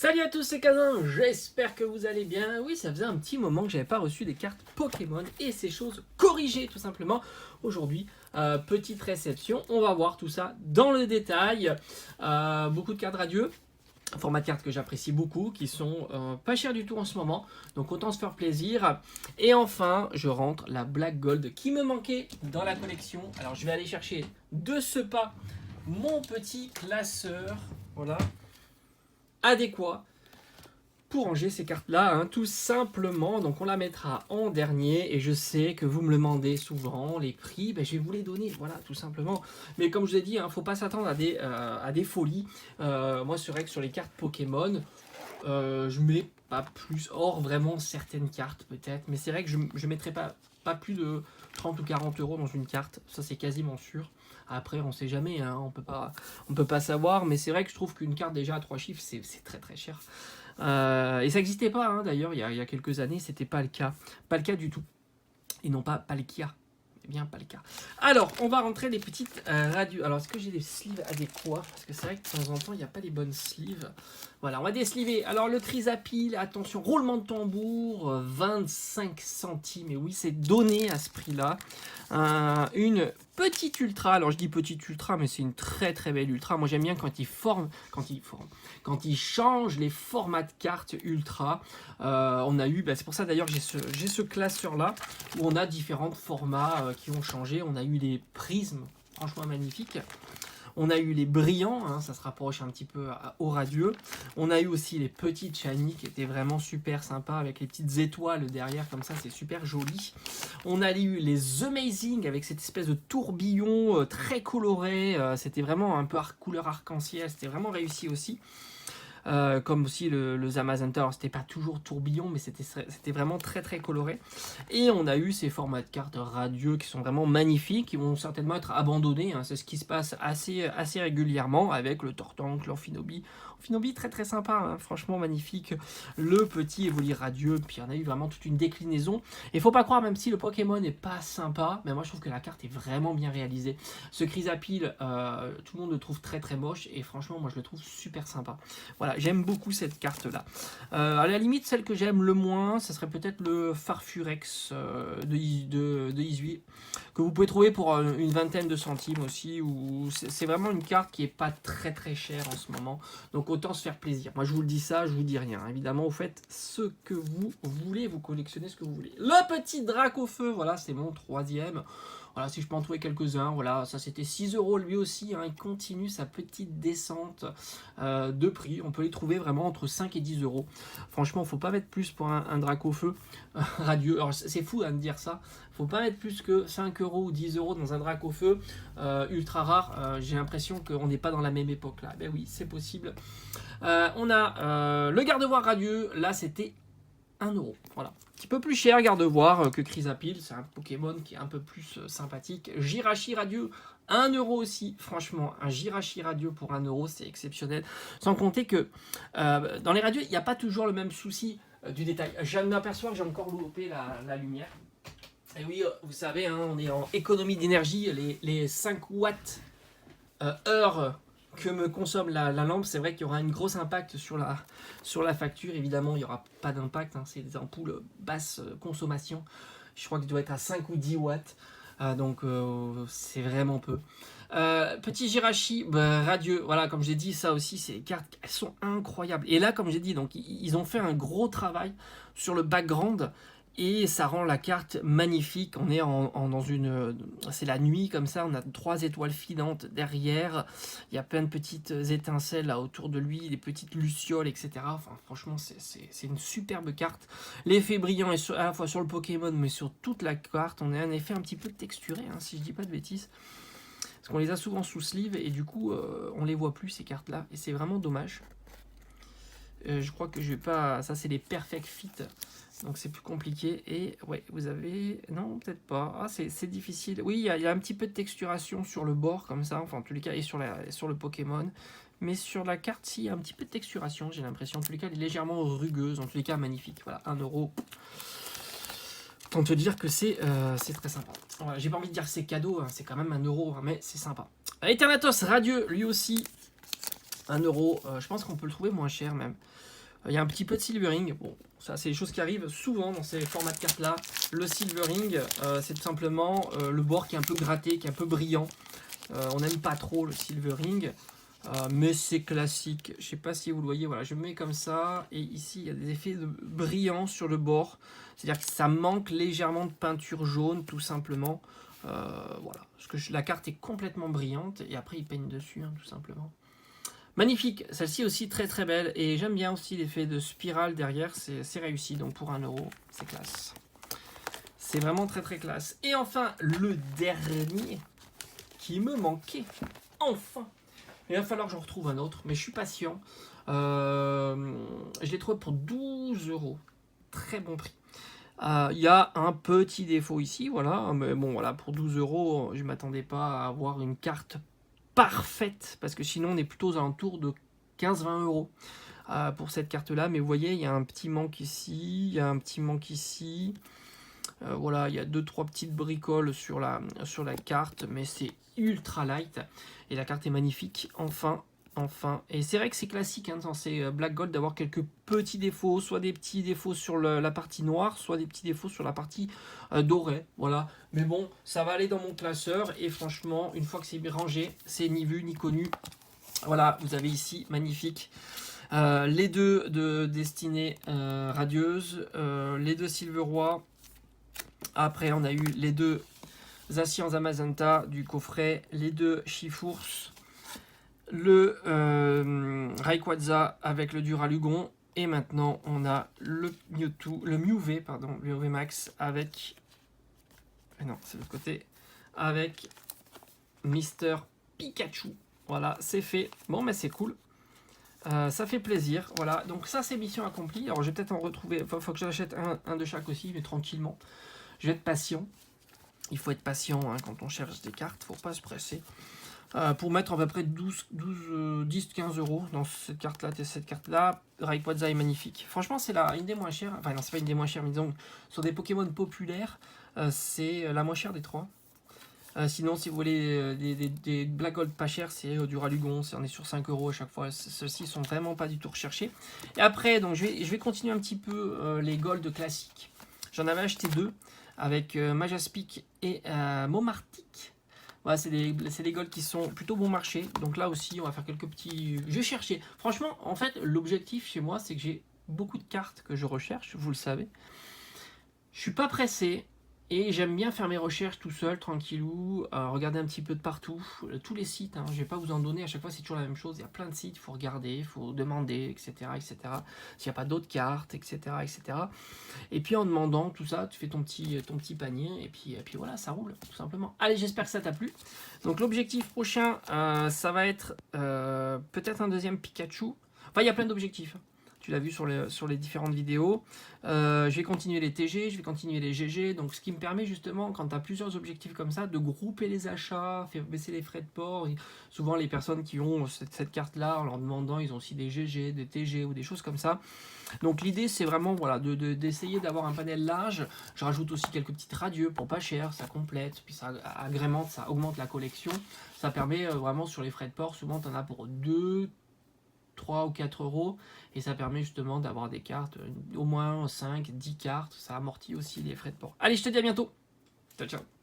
Salut à tous, c'est Kazin, j'espère que vous allez bien. Oui, ça faisait un petit moment que j'avais pas reçu des cartes Pokémon et ces choses corrigées tout simplement. Aujourd'hui, petite réception, on va voir tout ça dans le détail. Beaucoup de cartes radieux, format de cartes que j'apprécie beaucoup, qui sont pas chers du tout en ce moment, donc autant se faire plaisir. Et enfin, je rentre la Black Gold qui me manquait dans la collection. Alors je vais aller chercher de ce pas mon petit classeur, voilà, adéquat pour ranger ces cartes-là, hein, tout simplement. Donc on la mettra en dernier, et je sais que vous me le demandez souvent, les prix, ben, je vais vous les donner, voilà, tout simplement. Mais comme je vous ai dit, il ne faut pas s'attendre à des folies. Moi, c'est vrai que sur les cartes Pokémon, je mets pas plus, hors vraiment certaines cartes peut-être, mais c'est vrai que je ne mettrai pas plus de 30 ou 40 euros dans une carte, ça c'est quasiment sûr. Après, on sait jamais, hein, on peut pas savoir, mais c'est vrai que je trouve qu'une carte déjà à 3 chiffres, c'est très très cher. Et ça n'existait pas, hein, d'ailleurs, il y a quelques années, c'était pas le cas. Pas le cas du tout. Et non pas le cas. Eh bien, pas le cas. Alors, on va rentrer des petites radios. Alors, est-ce que j'ai des sleeves adéquats? Parce que c'est vrai que de temps en temps, il n'y a pas les bonnes sleeves. Voilà, on va désliver. Alors, le Trisapil, attention, roulement de tambour, 25 centimes. Et oui, c'est donné à ce prix-là. Une petite ultra. Alors, je dis petite ultra, mais c'est une très très belle ultra. Moi, j'aime bien quand ils changent les formats de cartes ultra. On a eu, c'est pour ça d'ailleurs j'ai ce classeur là où on a différents formats qui ont changé. On a eu les prismes, franchement magnifiques. On a eu les brillants, hein, ça se rapproche un petit peu au radieux. On a eu aussi les petites shiny qui étaient vraiment super sympas avec les petites étoiles derrière comme ça, c'est super joli. On a eu les amazing avec cette espèce de tourbillon très coloré. C'était vraiment un peu couleur arc-en-ciel, c'était vraiment réussi aussi. Comme aussi le Zamazenta, alors c'était pas toujours tourbillon, mais c'était vraiment très très coloré. Et on a eu ces formats de cartes radieux qui sont vraiment magnifiques, qui vont certainement être abandonnés, hein. C'est ce qui se passe assez régulièrement avec le Tortank, l'Amphinobi. Amphinobi très très sympa, hein, franchement magnifique. Le petit Evoli radieux, puis il y en a eu vraiment toute une déclinaison. Et faut pas croire, même si le Pokémon n'est pas sympa, mais moi je trouve que la carte est vraiment bien réalisée. Ce Chrysapil, tout le monde le trouve très très moche, et franchement moi je le trouve super sympa. Voilà, j'aime beaucoup cette carte-là. À la limite, celle que j'aime le moins, ce serait peut-être le Farfurex de Izui, que vous pouvez trouver pour une vingtaine de centimes aussi. C'est vraiment une carte qui est pas très très chère en ce moment. Donc autant se faire plaisir. Moi, je vous le dis ça, je vous dis rien. Évidemment, vous faites ce que vous voulez, vous collectionnez ce que vous voulez. Le petit Drac au feu, voilà, c'est mon troisième. Voilà, si je peux en trouver quelques-uns, voilà, ça c'était 6 euros lui aussi, hein, il continue sa petite descente de prix. On peut les trouver vraiment entre 5 et 10 euros. Franchement, faut pas mettre plus pour un drac au feu radieux. Alors c'est fou hein, de dire ça. Faut pas mettre plus que 5 euros ou 10 euros dans un drac au feu ultra rare. J'ai l'impression qu'on n'est pas dans la même époque là. Ben oui, c'est possible. On a le garde-voire radieux. Là, c'était 1 euro. Voilà. Un petit peu plus cher, garde-voir, que Chrysapil. C'est un Pokémon qui est un peu plus sympathique. Jirachi radieux, 1 euro aussi. Franchement, un Jirachi radieux pour 1 euro, c'est exceptionnel. Sans compter que dans les radieux, il n'y a pas toujours le même souci du détail. Je m'aperçois que j'ai encore loupé la lumière. Et oui, vous savez, hein, on est en économie d'énergie. Les 5 watts heure que me consomme la lampe, c'est vrai qu'il y aura un gros impact sur la facture. Évidemment, il n'y aura pas d'impact, hein, c'est des ampoules basse consommation. Je crois qu'il doit être à 5 ou 10 watts, donc c'est vraiment peu. Petit Jirachi radieux, voilà, comme j'ai dit, ça aussi, ces cartes, elles sont incroyables. Et là, comme j'ai dit, donc ils ont fait un gros travail sur le background. Et ça rend la carte magnifique. On est dans une... C'est la nuit comme ça, on a 3 étoiles filantes derrière. Il y a plein de petites étincelles là autour de lui, des petites lucioles, etc. Enfin, franchement, c'est une superbe carte. L'effet brillant est à la fois sur le Pokémon, mais sur toute la carte. On a un effet un petit peu texturé, hein, si je dis pas de bêtises. Parce qu'on les a souvent sous sleeve, et du coup, on les voit plus, ces cartes-là. Et c'est vraiment dommage. Je crois que je vais pas... Ça, c'est les Perfect Fit. Donc c'est plus compliqué. Et ouais, vous avez... Non, peut-être pas. Ah, c'est difficile. Oui, il y a un petit peu de texturation sur le bord, comme ça. Enfin, en tous les cas, et sur le Pokémon. Mais sur la carte, si, il y a un petit peu de texturation, j'ai l'impression. En tous les cas, elle est légèrement rugueuse. En tous les cas, magnifique. Voilà, 1 euro. Autant te dire que c'est très sympa. Voilà, j'ai pas envie de dire que c'est cadeau. Hein, c'est quand même 1 euro, hein, mais c'est sympa. Eternatus radieux, lui aussi. 1 euro. Je pense qu'on peut le trouver moins cher même. Il y a un petit peu de silvering. Bon, ça c'est des choses qui arrivent souvent dans ces formats de cartes là. Le silvering, c'est tout simplement le bord qui est un peu gratté, qui est un peu brillant. On n'aime pas trop le silvering, mais c'est classique. Je sais pas si vous le voyez, voilà, je mets comme ça, et ici il y a des effets de brillant sur le bord. C'est-à-dire que ça manque légèrement de peinture jaune, tout simplement. Voilà, parce que la carte est complètement brillante, et après il peigne dessus, hein, tout simplement. Magnifique, celle-ci aussi très très belle, et j'aime bien aussi l'effet de spirale derrière, c'est réussi, donc pour 1 euro, c'est classe. C'est vraiment très très classe. Et enfin, le dernier qui me manquait, enfin. Il va falloir que j'en retrouve un autre, mais je suis patient. Je l'ai trouvé pour 12 euros, très bon prix. Il y a un petit défaut ici, voilà, mais bon voilà, pour 12 euros, je ne m'attendais pas à avoir une carte parfaite, parce que sinon on est plutôt aux alentours de 15-20 euros pour cette carte là, mais vous voyez il y a un petit manque ici, il y a un petit manque ici, voilà, il y a 2-3 petites bricoles sur la carte, mais c'est ultra light, et la carte est magnifique, enfin, et c'est vrai que c'est classique hein, dans ces Black Gold d'avoir quelques petits défauts, soit des petits défauts sur la partie noire, soit des petits défauts sur la partie dorée, voilà. Mais bon, ça va aller dans mon classeur, et franchement, une fois que c'est rangé, c'est ni vu ni connu. Voilà, vous avez ici, magnifique, les deux de Destinée Radieuse, les deux Silveroy. Après, on a eu les deux Zacian Zamazenta du coffret, les deux Chifours, le Rayquaza avec le Duralugon, et maintenant on a le Mewtwo, le Mewv, pardon, le Mewv Max avec, non c'est de l'autre côté, avec Mister Pikachu. Voilà, c'est fait. Bon, mais c'est cool. Ça fait plaisir. Voilà, donc ça c'est mission accomplie. Alors je vais peut-être en retrouver, faut que j'achète un de chaque aussi, mais tranquillement. Je vais être patient. Il faut être patient hein, quand on cherche des cartes, faut pas se presser. Pour mettre à peu près 10-15 euros dans cette carte-là, Rayquaza est magnifique. Franchement, c'est une des moins chères. Enfin, non, c'est pas une des moins chères, mais disons, sur des Pokémon populaires, c'est la moins chère des trois. Sinon, si vous voulez des Black Gold pas chers, c'est Duralugon, on est sur 5 euros à chaque fois. Ceux-ci sont vraiment pas du tout recherchés. Et après, donc, je vais continuer un petit peu les Gold classiques. J'en avais acheté 2 avec Majaspic et Momartic. Voilà, c'est des golds qui sont plutôt bon marché. Donc là aussi, on va faire quelques petits... Je vais chercher. Franchement, en fait, l'objectif chez moi, c'est que j'ai beaucoup de cartes que je recherche, vous le savez. Je suis pas pressé. Et j'aime bien faire mes recherches tout seul, tranquillou, regarder un petit peu de partout, tous les sites, hein, je vais pas vous en donner, à chaque fois c'est toujours la même chose, il y a plein de sites, il faut regarder, il faut demander, etc. etc. S'il n'y a pas d'autres cartes, etc., etc. Et puis en demandant tout ça, tu fais ton petit panier, et puis voilà, ça roule, tout simplement. Allez, j'espère que ça t'a plu. Donc l'objectif prochain, ça va être peut-être un deuxième Pikachu. Enfin, il y a plein d'objectifs. Tu l'as vu sur les différentes vidéos. Je vais continuer les TG, je vais continuer les GG. Donc, ce qui me permet justement, quand tu as plusieurs objectifs comme ça, de grouper les achats, faire baisser les frais de port. Et souvent, les personnes qui ont cette carte-là, en leur demandant, ils ont aussi des GG, des TG ou des choses comme ça. Donc, l'idée, c'est vraiment voilà, d'essayer d'avoir un panel large. Je rajoute aussi quelques petites radieux pour pas cher, ça complète, puis ça agrémente, ça augmente la collection. Ça permet vraiment sur les frais de port, souvent, tu en as pour 2, 3 ou 4 euros, et ça permet justement d'avoir des cartes, au moins 5, 10 cartes, ça amortit aussi les frais de port. Allez, je te dis à bientôt, ciao ciao.